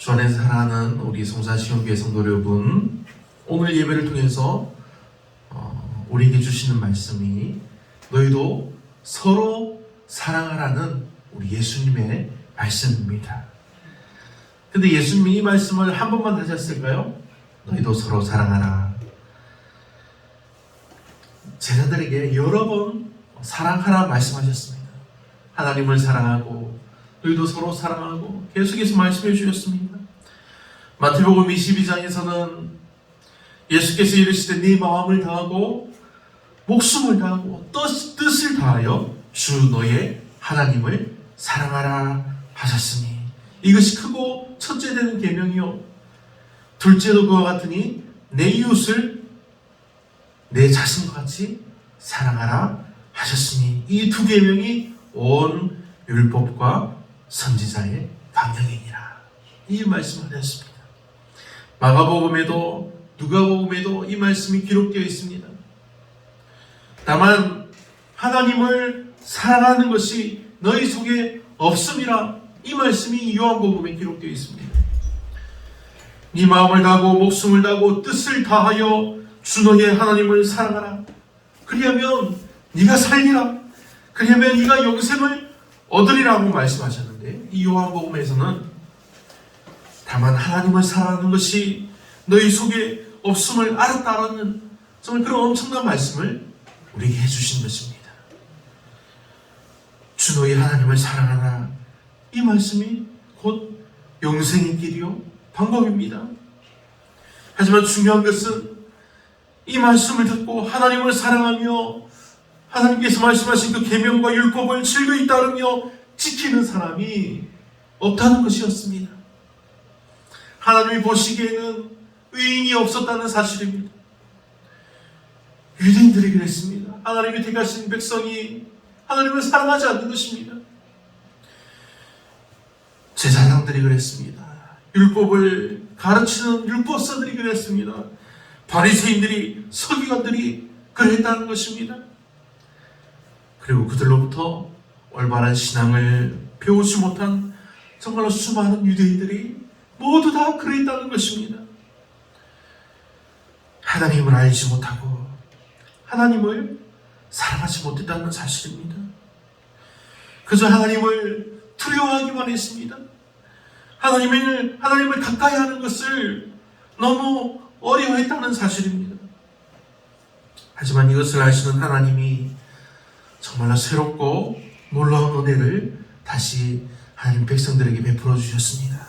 주 안에서 사랑하는 우리 성산시온교회 성도 여러분, 오늘 예배를 통해서 우리에게 주시는 말씀이 너희도 서로 사랑하라는 우리 예수님의 말씀입니다. 근데 예수님이 이 말씀을 한 번만 하셨을까요? 너희도 서로 사랑하라. 제자들에게 여러 번 사랑하라 말씀하셨습니다. 하나님을 사랑하고 너희도 서로 사랑하고 계속해서 말씀해 주셨습니다. 마태복음 22장에서는 예수께서 이르시되 네 마음을 다하고 목숨을 다하고 뜻을 다하여 주 너의 하나님을 사랑하라 하셨으니 이것이 크고 첫째 되는 계명이요 둘째도 그와 같으니 내 이웃을 내 자신과 같이 사랑하라 하셨으니 이 두 계명이 온 율법과 선지자의 강령이니라. 이 말씀을 하셨습니다. 마가복음에도 누가복음에도 이 말씀이 기록되어 있습니다. 다만 하나님을 사랑하는 것이 너희 속에 없음이라 이 말씀이 요한복음에 기록되어 있습니다. 네 마음을 다하고 목숨을 다하고 뜻을 다하여 주 너의 하나님을 사랑하라. 그리하면 네가 살리라. 그리하면 네가 영생을 얻으리라고 말씀하셨는데 이 요한복음에서는 다만 하나님을 사랑하는 것이 너희 속에 없음을 알았다라는 정말 그런 엄청난 말씀을 우리에게 해주신 것입니다. 주 너희 하나님을 사랑하라. 이 말씀이 곧 영생의 길이요 방법입니다. 하지만 중요한 것은 이 말씀을 듣고 하나님을 사랑하며 하나님께서 말씀하신 그 계명과 율법을 즐거이 따르며 지키는 사람이 없다는 것이었습니다. 하나님이 보시기에는 의인이 없었다는 사실입니다. 유대인들이 그랬습니다. 하나님이 택하신 백성이 하나님을 사랑하지 않는 것입니다. 제사장들이 그랬습니다. 율법을 가르치는 율법사들이 그랬습니다. 바리새인들이 서기관들이 그랬다는 것입니다. 그리고 그들로부터 올바른 신앙을 배우지 못한 정말로 수많은 유대인들이 모두 다 그랬다는 것입니다. 하나님을 알지 못하고 하나님을 사랑하지 못했다는 사실입니다. 그저 하나님을 두려워하기만 했습니다. 하나님을 가까이 하는 것을 너무 어려워했다는 사실입니다. 하지만 이것을 아시는 하나님이 정말로 새롭고 놀라운 은혜를 다시 하나님 백성들에게 베풀어 주셨습니다.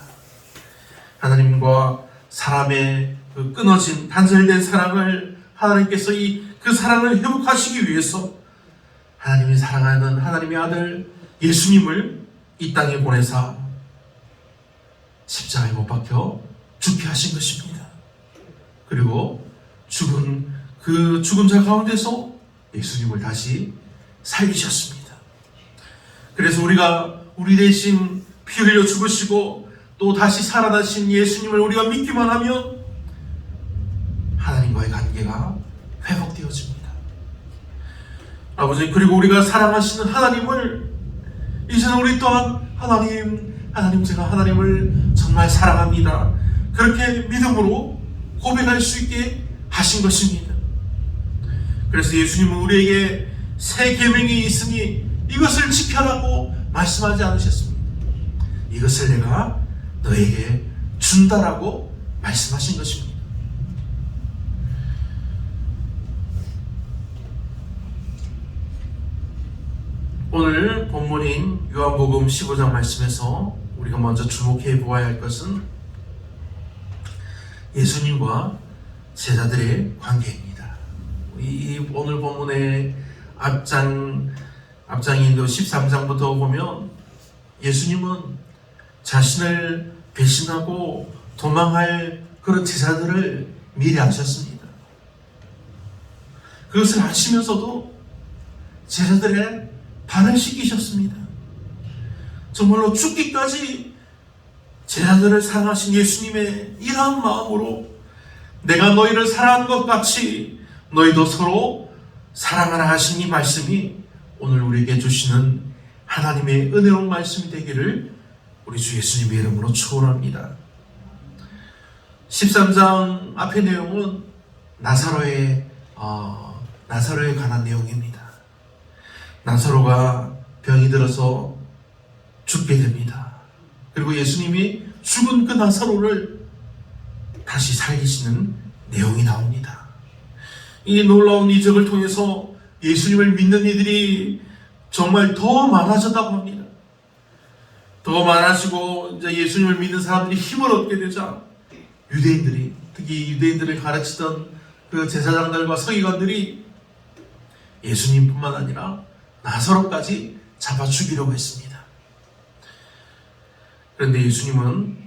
하나님과 사람의 그 끊어진 단절된 사랑을 하나님께서 그 사랑을 회복하시기 위해서 하나님이 사랑하는 하나님의 아들 예수님을 이 땅에 보내사 십자가에 못 박혀 죽게 하신 것입니다. 그리고 죽은 그 죽은 자 가운데서 예수님을 다시 살리셨습니다. 그래서 우리가 우리 대신 피 흘려 죽으시고 또 다시 살아나신 예수님을 우리가 믿기만 하면 하나님과의 관계가 회복되어집니다. 아버지, 그리고 우리가 사랑하시는 하나님을 이제는 우리 또한 하나님 제가 하나님을 정말 사랑합니다. 그렇게 믿음으로 고백할 수 있게 하신 것입니다. 그래서 예수님은 우리에게 새 계명이 있으니 이것을 지켜라고 말씀하지 않으셨습니다. 이것을 내가 너에게 준다라고 말씀하신 것입니다. 오늘 본문인 요한복음 15장 말씀에서 우리가 먼저 주목해 보아야 할 것은 예수님과 제자들의 관계입니다. 이 오늘 본문의 앞장인 13장부터 보면 예수님은 자신을 배신하고 도망할 그런 제자들을 미리 아셨습니다. 그것을 아시면서도 제자들의 반을 시키셨습니다. 정말로 죽기까지 제자들을 사랑하신 예수님의 이러한 마음으로 내가 너희를 사랑한 것 같이 너희도 서로 사랑하라 하신 이 말씀이 오늘 우리에게 주시는 하나님의 은혜로운 말씀이 되기를 우리 주 예수님의 이름으로 축원합니다. 13장 앞의 내용은 나사로에 관한 내용입니다. 나사로가 병이 들어서 죽게 됩니다. 그리고 예수님이 죽은 그 나사로를 다시 살리시는 내용이 나옵니다. 이 놀라운 이적을 통해서 예수님을 믿는 이들이 정말 더 많아졌다고 합니다. 더 많아지고 이제 예수님을 믿는 사람들이 힘을 얻게 되자 유대인들이, 특히 유대인들을 가르치던 그 제사장들과 서기관들이 예수님뿐만 아니라 나사로까지 잡아 죽이려고 했습니다. 그런데 예수님은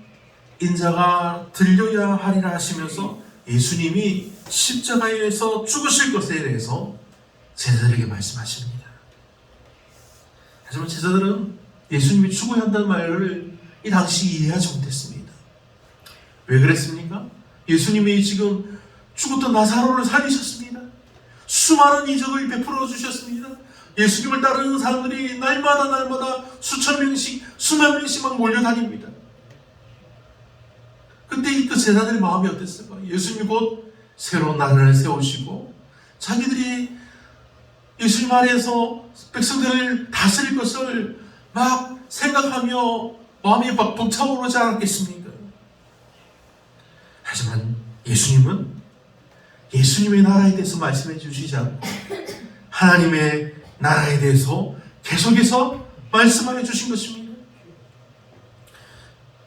인자가 들려야 하리라 하시면서 예수님이 십자가에서 죽으실 것에 대해서 제자들에게 말씀하십니다. 하지만 제자들은 예수님이 죽어야 한다는 말을 이 당시 이해하지 못했습니다. 왜 그랬습니까? 예수님이 지금 죽었던 나사로를 살리셨습니다. 수많은 이적을 베풀어 주셨습니다. 예수님을 따르는 사람들이 날마다 수천 명씩, 수만 명씩 막 몰려다닙니다. 그때 그 제자들의 마음이 어땠을까? 예수님이 곧 새로운 나라를 세우시고 자기들이 예수님 아래에서 백성들을 다스릴 것을 막 생각하며 마음이 막 벅차오르지 않았겠습니까? 하지만 예수님은 예수님의 나라에 대해서 말씀해 주시지 않고 하나님의 나라에 대해서 계속해서 말씀하여 주신 것입니다.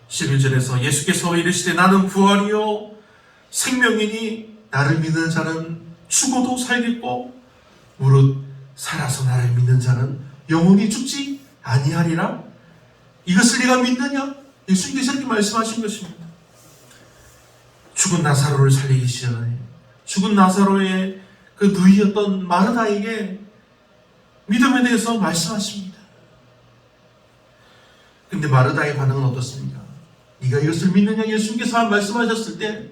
11절에서 예수께서 이르시되 나는 부활이요 생명이니 나를 믿는 자는 죽어도 살겠고 무릇 살아서 나를 믿는 자는 영원히 죽지 아니하리라. 이것을 네가 믿느냐? 예수님께서 이렇게 말씀하신 것입니다. 죽은 나사로를 살리기 시작하네. 죽은 나사로의 그 누이였던 마르다에게 믿음에 대해서 말씀하십니다. 근데 마르다의 반응은 어떻습니까? 네가 이것을 믿느냐? 예수님께서 말씀하셨을 때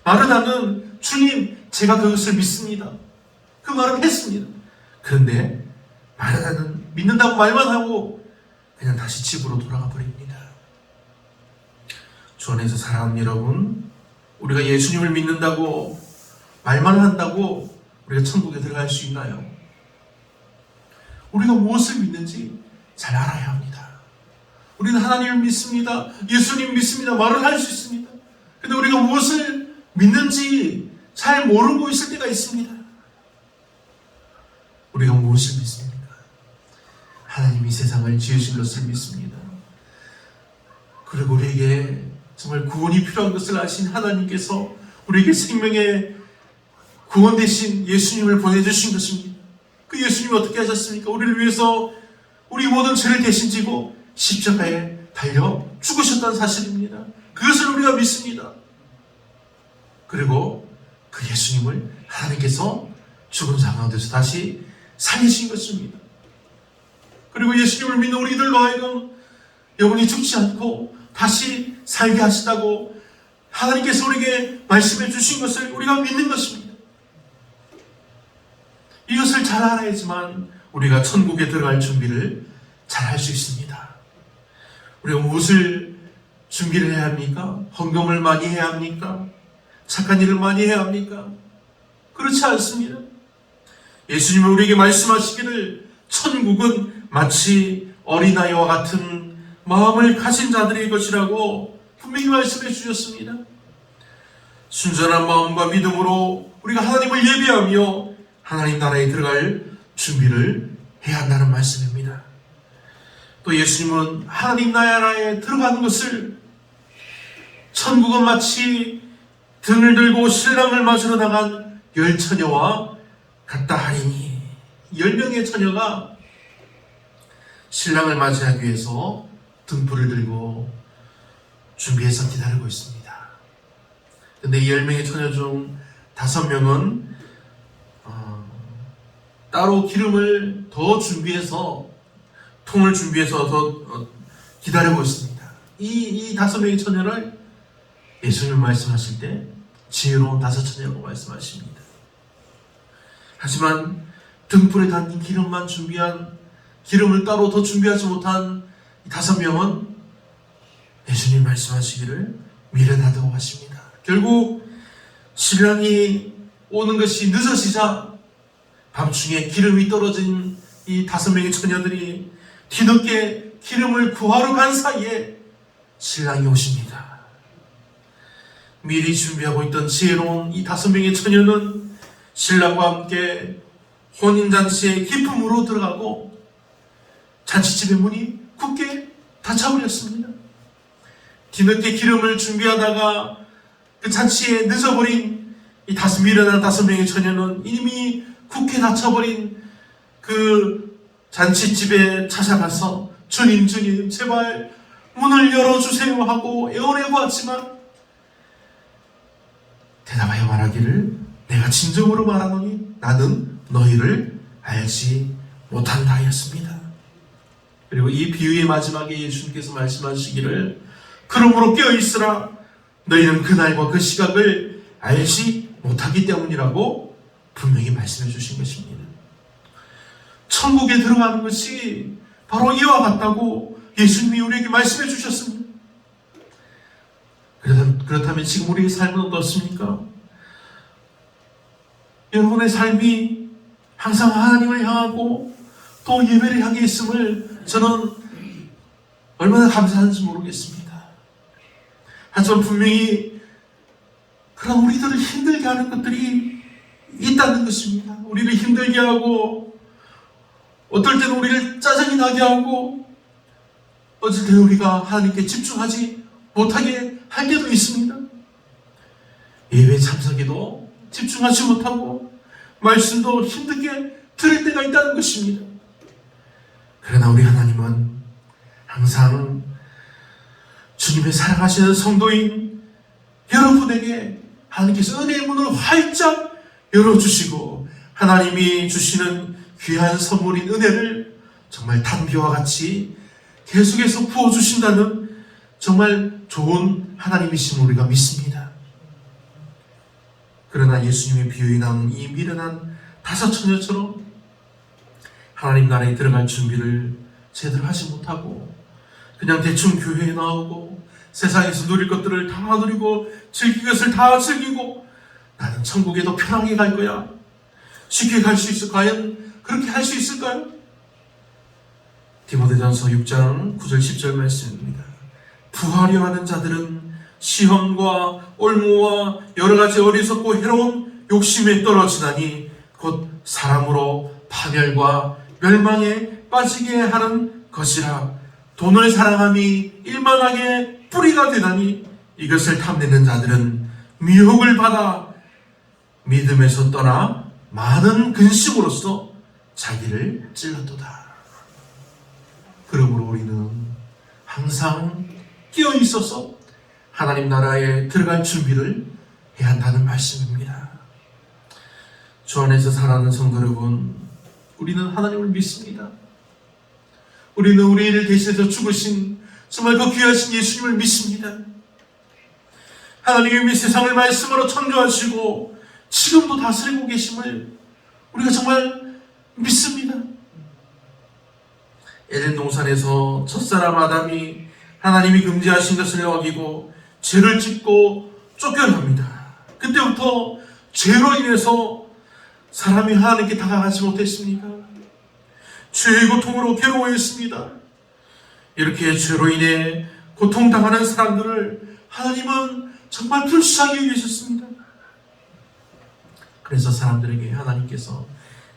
마르다는 주님 제가 그것을 믿습니다. 그 말을 했습니다. 그런데 마르다는 믿는다고 말만 하고 그냥 다시 집으로 돌아가 버립니다. 주 안에서 사랑하는 여러분, 우리가 예수님을 믿는다고 말만 한다고 우리가 천국에 들어갈 수 있나요? 우리가 무엇을 믿는지 잘 알아야 합니다. 우리는 하나님을 믿습니다. 예수님 믿습니다. 말을 할 수 있습니다. 그런데 우리가 무엇을 믿는지 잘 모르고 있을 때가 있습니다. 우리가 무엇을 믿습니까? 하나님이 세상을 지으신 것을 믿습니다. 그리고 우리에게 정말 구원이 필요한 것을 아신 하나님께서 우리에게 생명의 구원 되신 예수님을 보내주신 것입니다. 그 예수님이 어떻게 하셨습니까? 우리를 위해서 우리 모든 죄를 대신 지고 십자가에 달려 죽으셨다는 사실입니다. 그것을 우리가 믿습니다. 그리고 그 예수님을 하나님께서 죽은 상황에서 다시 살리신 것입니다. 그리고 예수님을 믿는 우리들로 하여금 영원히 죽지 않고 다시 살게 하시다고 하나님께서 우리에게 말씀해 주신 것을 우리가 믿는 것입니다. 이것을 잘 알아야지만 우리가 천국에 들어갈 준비를 잘 할 수 있습니다. 우리가 무엇을 준비를 해야 합니까? 헌금을 많이 해야 합니까? 착한 일을 많이 해야 합니까? 그렇지 않습니다. 예수님은 우리에게 말씀하시기를 천국은 마치 어린아이와 같은 마음을 가진 자들의 것이라고 분명히 말씀해 주셨습니다. 순전한 마음과 믿음으로 우리가 하나님을 예배하며 하나님 나라에 들어갈 준비를 해야 한다는 말씀입니다. 또 예수님은 하나님 나라에 들어가는 것을 천국은 마치 등을 들고 신랑을 맞으러 나간 10처녀와 같다 하리니 10명의 처녀가 신랑을 맞이하기 위해서 등불을 들고 준비해서 기다리고 있습니다. 그런데 이 10명의 처녀 중 5명은 따로 기름을 더 준비해서 통을 준비해서 더 기다리고 있습니다. 이 5명의 처녀를 예수님 말씀하실 때 지혜로운 5처녀라고 말씀하십니다. 하지만 등불에 담긴 기름만 준비한, 기름을 따로 더 준비하지 못한 이 5명은 예수님 말씀하시기를 미련하다고 하십니다. 결국 신랑이 오는 것이 늦어지자 밤중에 기름이 떨어진 이 5명의 처녀들이 뒤늦게 기름을 구하러 간 사이에 신랑이 오십니다. 미리 준비하고 있던 지혜로운 이 5명의 처녀는 신랑과 함께 혼인잔치의 기품으로 들어가고 잔치집의 문이 굳게 닫혀버렸습니다. 뒤늦게 기름을 준비하다가 그 잔치에 늦어버린 이 미련한 5명의 처녀는 이미 굳게 닫혀버린 그 잔치집에 찾아가서 주님 제발 문을 열어주세요 하고 애원해 보았지만 대답하여 말하기를 내가 진정으로 말하노니 나는 너희를 알지 못한다 하였습니다. 그리고 이 비유의 마지막에 예수님께서 말씀하시기를 그러므로 깨어있으라 너희는 그날과 그 시각을 알지 못하기 때문이라고 분명히 말씀해 주신 것입니다. 천국에 들어가는 것이 바로 이와 같다고 예수님이 우리에게 말씀해 주셨습니다. 그렇다면 지금 우리의 삶은 어떻습니까? 여러분의 삶이 항상 하나님을 향하고 또 예배를 향해 있음을 저는 얼마나 감사한지 모르겠습니다. 하지만 분명히 그런 우리들을 힘들게 하는 것들이 있다는 것입니다. 우리를 힘들게 하고 어떨 때는 우리를 짜증이 나게 하고 어쩔 때는 우리가 하나님께 집중하지 못하게 할 때도 있습니다. 예배 참석에도 집중하지 못하고 말씀도 힘들게 들을 때가 있다는 것입니다. 그러나 우리 하나님은 항상 주님의 사랑하시는 성도인 여러분에게 하나님께서 은혜의 문을 활짝 열어주시고 하나님이 주시는 귀한 선물인 은혜를 정말 담비와 같이 계속해서 부어주신다는 정말 좋은 하나님이심을 우리가 믿습니다. 그러나 예수님의 비유에 나온 이 미련한 5 처녀처럼 하나님 나라에 들어갈 준비를 제대로 하지 못하고 그냥 대충 교회에 나오고 세상에서 누릴 것들을 다 누리고 즐길 것을 다 즐기고 나는 천국에 더 편하게 갈 거야. 쉽게 갈 수 있어. 과연 그렇게 할 수 있을까요? 디모데전서 6장 9절 10절 말씀입니다. 부하려 하는 자들은 시험과 올무와 여러 가지 어리석고 해로운 욕심에 떨어지나니 곧 사람으로 파멸과 멸망에 빠지게 하는 것이라. 돈을 사랑함이 일만하게 뿌리가 되나니 이것을 탐내는 자들은 미혹을 받아 믿음에서 떠나 많은 근심으로써 자기를 찔렀도다. 그러므로 우리는 항상 끼어 있어서 하나님 나라에 들어갈 준비를 해야 한다는 말씀입니다. 주 안에서 사랑하는 성도 여러분, 우리는 하나님을 믿습니다. 우리는 우리를 대신해서 죽으신 정말 그 귀하신 예수님을 믿습니다. 하나님이 세상을 말씀으로 창조하시고 지금도 다스리고 계심을 우리가 정말 믿습니다. 에덴 동산에서 첫사람 아담이 하나님이 금지하신 것을 어기고 죄를 짓고 쫓겨납니다. 그때부터 죄로 인해서 사람이 하나님께 다가가지 못했습니까? 죄의 고통으로 괴로워했습니다. 이렇게 죄로 인해 고통당하는 사람들을 하나님은 정말 불쌍히 여기셨습니다. 그래서 사람들에게 하나님께서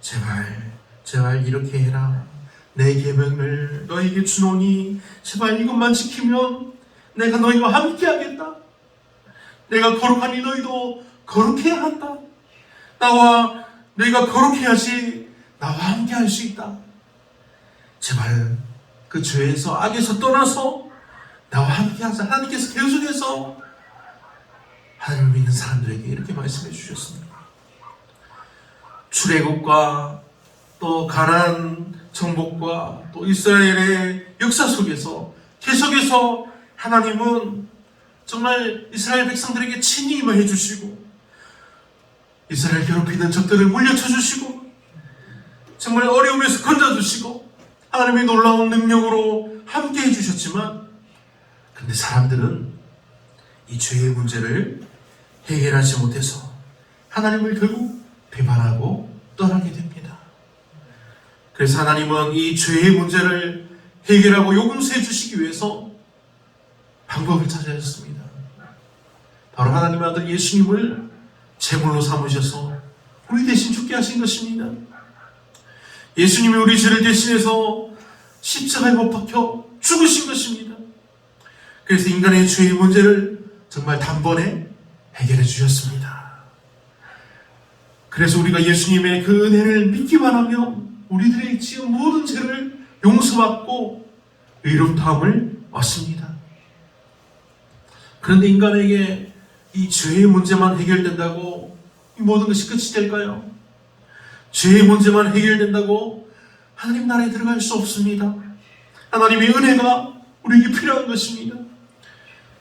제발 이렇게 해라. 내 계명을 너에게 주노니 제발 이것만 지키면 내가 너희와 함께 하겠다. 내가 거룩하니 너희도 거룩해야 한다. 나와 너희가 거룩해야지 나와 함께 할 수 있다. 제발 그 죄에서 악에서 떠나서 나와 함께 하자. 하나님께서 계속해서 하나님을 믿는 사람들에게 이렇게 말씀해 주셨습니다. 출애굽과 또 가나안 정복과 또 이스라엘의 역사 속에서 계속해서 하나님은 정말 이스라엘 백성들에게 친히 임해 주시고 이스라엘 괴롭히는 적들을 물려쳐 주시고 정말 어려움에서 건져주시고 하나님의 놀라운 능력으로 함께 해주셨지만 근데 사람들은 이 죄의 문제를 해결하지 못해서 하나님을 결국 배반하고 떠나게 됩니다. 그래서 하나님은 이 죄의 문제를 해결하고 용서해 주시기 위해서 방법을 찾아냈습니다. 바로 하나님의 아들 예수님을 제물로 삼으셔서 우리 대신 죽게 하신 것입니다. 예수님이 우리 죄를 대신해서 십자가에 못 박혀 죽으신 것입니다. 그래서 인간의 죄의 문제를 정말 단번에 해결해 주셨습니다. 그래서 우리가 예수님의 그 은혜를 믿기만 하면 우리들의 지은 모든 죄를 용서받고 의롭다함을 얻습니다. 그런데 인간에게 이 죄의 문제만 해결된다고 이 모든 것이 끝이 될까요? 죄의 문제만 해결된다고 하나님 나라에 들어갈 수 없습니다. 하나님의 은혜가 우리에게 필요한 것입니다.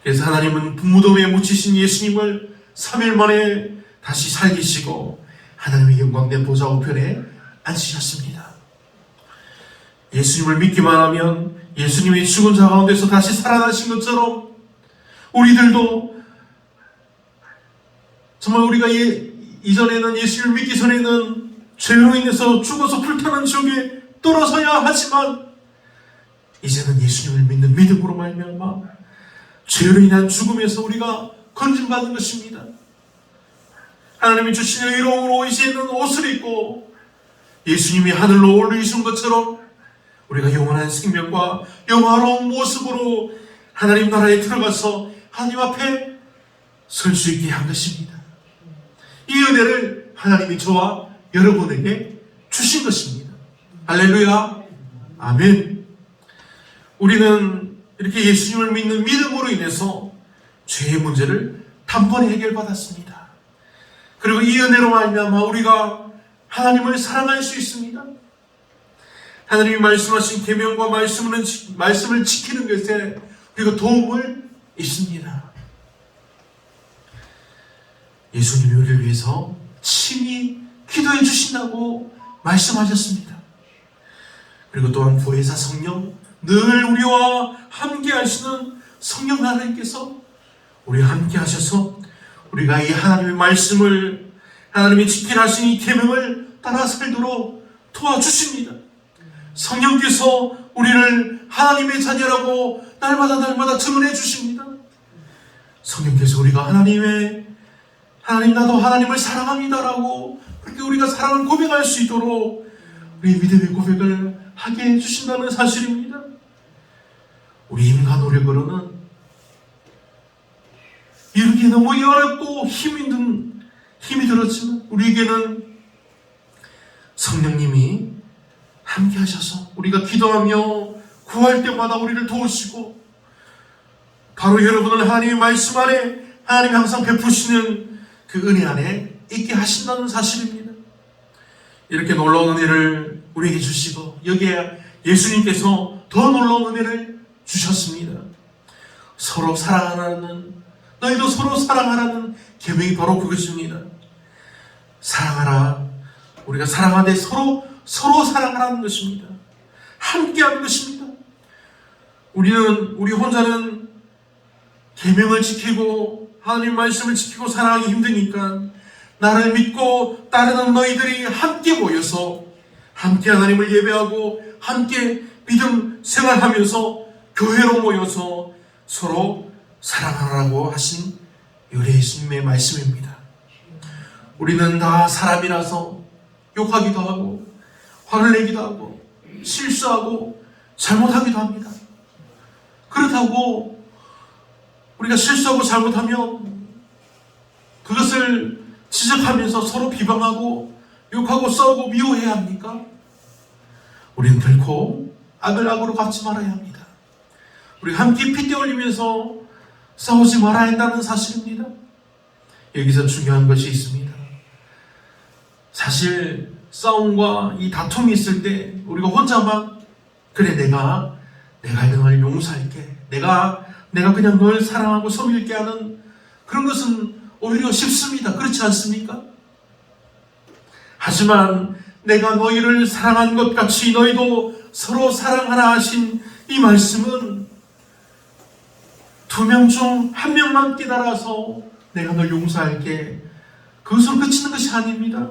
그래서 하나님은 무덤에 묻히신 예수님을 3일 만에 다시 살리시고 하나님의 영광된 보좌 우편에 앉히셨습니다. 예수님을 믿기만 하면 예수님이 죽은 자 가운데서 다시 살아나신 것처럼 우리들도 정말 우리가 이전에는 예수님을 믿기 전에는 죄로 인해서 죽어서 불타는 지옥에 떨어져야 하지만 이제는 예수님을 믿는 믿음으로 말미암아 죄로 인한 죽음에서 우리가 건진받은 것입니다. 하나님이 주신 의로움으로 이제는 옷을 입고 예수님이 하늘로 올리신 것처럼 우리가 영원한 생명과 영화로운 모습으로 하나님 나라에 들어가서 하나님 앞에 설 수 있게 한 것입니다. 이 은혜를 하나님이 저와 여러분에게 주신 것입니다. 할렐루야. 아멘. 우리는 이렇게 예수님을 믿는 믿음으로 인해서 죄의 문제를 단번에 해결받았습니다. 그리고 이 은혜로 말미암아 우리가 하나님을 사랑할 수 있습니다. 하나님이 말씀하신 계명과 말씀을 지키는 것에 우리가 도움을 있습니다. 예수님이 우리를 위해서 친히 기도해 주신다고 말씀하셨습니다. 그리고 또한 보혜사 성령, 늘 우리와 함께 하시는 성령 하나님께서 우리와 함께 하셔서 우리가 이 하나님의 말씀을, 하나님이 지키라 하신 이 계명을 따라 살도록 도와주십니다. 성령께서 우리를 하나님의 자녀라고 날마다 증언해 주십니다. 성령께서 우리가 하나님 나도 하나님을 사랑합니다라고 그렇게 우리가 사랑을 고백할 수 있도록 우리 믿음의 고백을 하게 해주신다는 사실입니다. 우리 인간 노력으로는 이루기 너무 어렵고 힘이 들었지만 우리에게는 성령님이 함께 하셔서 우리가 기도하며 구할 때마다 우리를 도우시고 바로 여러분을 하나님의 말씀 안에 하나님이 항상 베푸시는 그 은혜 안에 있게 하신다는 사실입니다. 이렇게 놀라운 은혜를 우리에게 주시고 여기에 예수님께서 더 놀라운 은혜를 주셨습니다. 서로 사랑하라는, 너희도 서로 사랑하라는 계명이 바로 그것입니다. 사랑하라. 우리가 사랑하되 서로 사랑하라는 것입니다. 함께하는 것입니다. 우리 혼자는 계명을 지키고 하나님 말씀을 지키고 사랑하기 힘드니까 나를 믿고 따르는 너희들이 함께 모여서 함께 하나님을 예배하고 함께 믿음 생활하면서 교회로 모여서 서로 사랑하라고 하신 우리 예수님의 말씀입니다. 우리는 다 사람이라서 욕하기도 하고 화를 내기도 하고 실수하고 잘못하기도 합니다. 그렇다고 우리가 실수하고 잘못하면 그것을 지적하면서 서로 비방하고 욕하고 싸우고 미워해야 합니까? 우리는 결코 악을 악으로 갚지 말아야 합니다. 우리가 함께 핏대 흘리면서 싸우지 말아야 한다는 사실입니다. 여기서 중요한 것이 있습니다. 사실 싸움과 이 다툼이 있을 때 우리가 혼자만 그래 내가 널 용서할게, 내가 그냥 널 사랑하고 섬길게 하는 그런 것은 오히려 쉽습니다. 그렇지 않습니까? 하지만 내가 너희를 사랑한 것 같이 너희도 서로 사랑하라 하신 이 말씀은 2명 중 1명만 깨달아서 내가 널 용서할게. 그것으로 그치는 것이 아닙니다.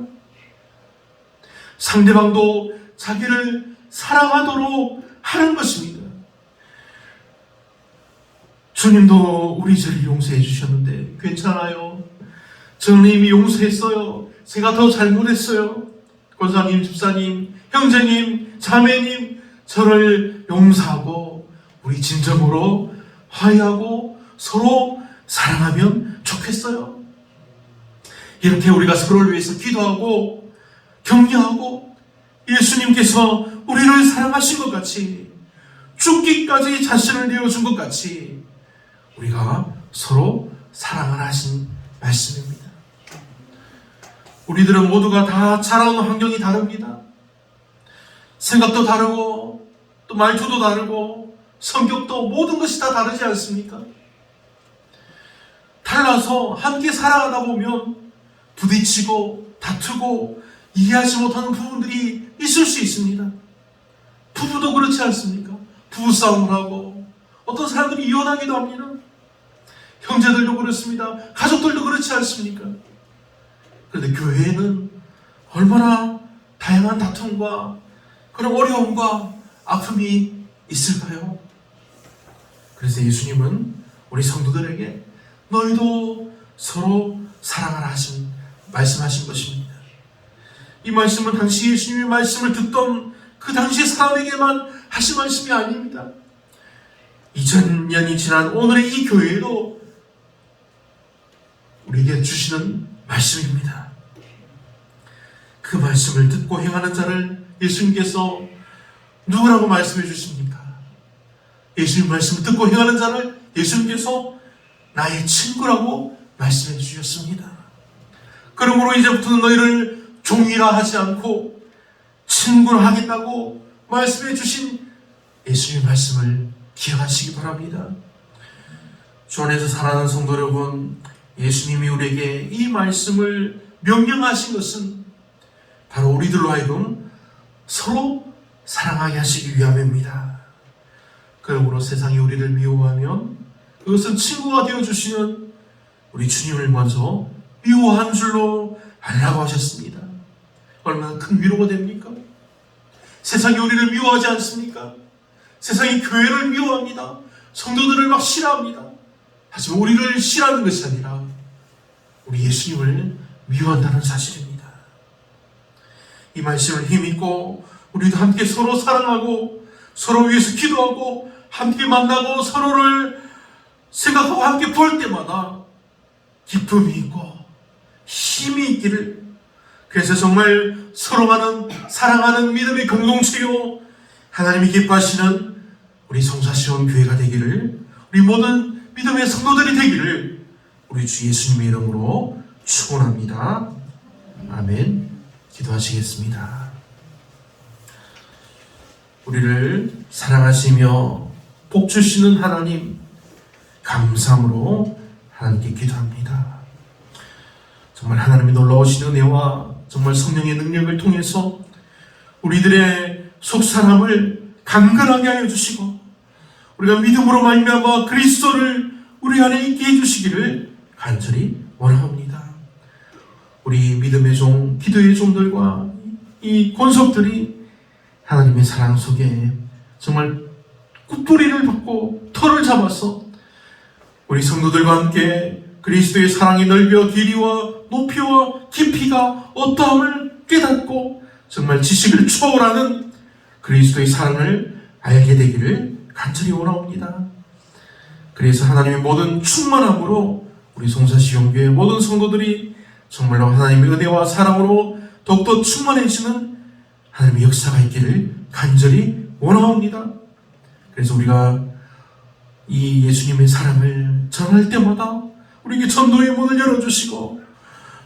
상대방도 자기를 사랑하도록 하는 것입니다. 주님도 우리 죄를 용서해 주셨는데 괜찮아요. 저는 이미 용서했어요. 제가 더 잘못했어요. 권사님, 집사님, 형제님, 자매님, 저를 용서하고 우리 진정으로 화해하고 서로 사랑하면 좋겠어요. 이렇게 우리가 서로를 위해서 기도하고 격려하고 예수님께서 우리를 사랑하신 것 같이 죽기까지 자신을 내어준 것 같이 우리가 서로 사랑을 하신 말씀입니다. 우리들은 모두가 다 자라온 환경이 다릅니다. 생각도 다르고 또 말투도 다르고 성격도 모든 것이 다 다르지 않습니까? 달라서 함께 살아가다 보면 부딪히고 다투고 이해하지 못하는 부분들이 있을 수 있습니다. 부부도 그렇지 않습니까? 부부싸움을 하고 어떤 사람들이 이혼하기도 합니다. 형제들도 그렇습니다. 가족들도 그렇지 않습니까? 그런데 교회에는 얼마나 다양한 다툼과 그런 어려움과 아픔이 있을까요? 그래서 예수님은 우리 성도들에게 너희도 서로 사랑하라 말씀하신 것입니다. 이 말씀은 당시 예수님의 말씀을 듣던 그 당시의 사람에게만 하신 말씀이 아닙니다. 2000년이 지난 오늘의 이 교회에도 우리에게 주시는 말씀입니다. 그 말씀을 듣고 행하는 자를 예수님께서 누구라고 말씀해 주십니까? 예수님 말씀을 듣고 행하는 자를 예수님께서 나의 친구라고 말씀해 주셨습니다. 그러므로 이제부터는 너희를 종이라 하지 않고 친구라 하겠다고 말씀해 주신 예수님의 말씀을 기억하시기 바랍니다. 주 안에서 사랑하는 성도 여러분, 예수님이 우리에게 이 말씀을 명령하신 것은 바로 우리들로 하여금 서로 사랑하게 하시기 위함입니다. 그러므로 세상이 우리를 미워하면 그것은 친구가 되어주시는 우리 주님을 먼저 미워한 줄로 알라고 하셨습니다. 얼마나 큰 위로가 됩니까? 세상이 우리를 미워하지 않습니까? 세상이 교회를 미워합니다. 성도들을 막 싫어합니다. 하지만 우리를 싫어하는 것이 아니라 우리 예수님을 미워한다는 사실입니다. 이 말씀을 힘입고 우리도 함께 서로 사랑하고 서로 위해서 기도하고 함께 만나고 서로를 생각하고 함께 볼 때마다 기쁨이 있고 힘이 있기를, 그래서 정말 서로 사랑하는 믿음의 공동체요 하나님이 기뻐하시는 우리 성사시온 교회가 되기를, 우리 모든 믿음의 성도들이 되기를 우리 주 예수님의 이름으로 축원합니다. 아멘. 기도하시겠습니다. 우리를 사랑하시며 복 주시는 하나님, 감사함으로 하나님께 기도합니다. 정말 하나님의 놀라우신 은혜와 정말 성령의 능력을 통해서 우리들의 속사람을 강건하게 하여 주시고 우리가 믿음으로 말미암아 그리스도를 우리 안에 있게 해주시기를 간절히 원합니다. 우리 믿음의 종, 기도의 종들과 이 권속들이 하나님의 사랑 속에 정말 꿀뿌리를 받고 털을 잡아서 우리 성도들과 함께 그리스도의 사랑이 넓여 길이와 높이와 깊이가 어떠함을 깨닫고 정말 지식을 초월하는 그리스도의 사랑을 알게 되기를 간절히 원합니다. 그래서 하나님의 모든 충만함으로 우리 송사시용교회 모든 성도들이 정말로 하나님의 은혜와 사랑으로 더욱더 충만해지는 하나님의 역사가 있기를 간절히 원합니다. 그래서 우리가 이 예수님의 사랑을 전할 때마다 우리에게 전도의 문을 열어주시고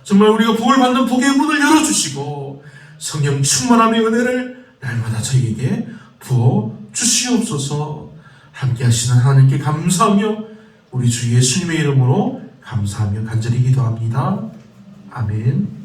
정말 우리가 복을 받는 복의 문을 열어주시고 성령 충만함의 은혜를 날마다 저희에게 부어 주시옵소서. 함께 하시는 하나님께 감사하며 우리 주 예수님의 이름으로 감사하며 간절히 기도합니다. 아멘.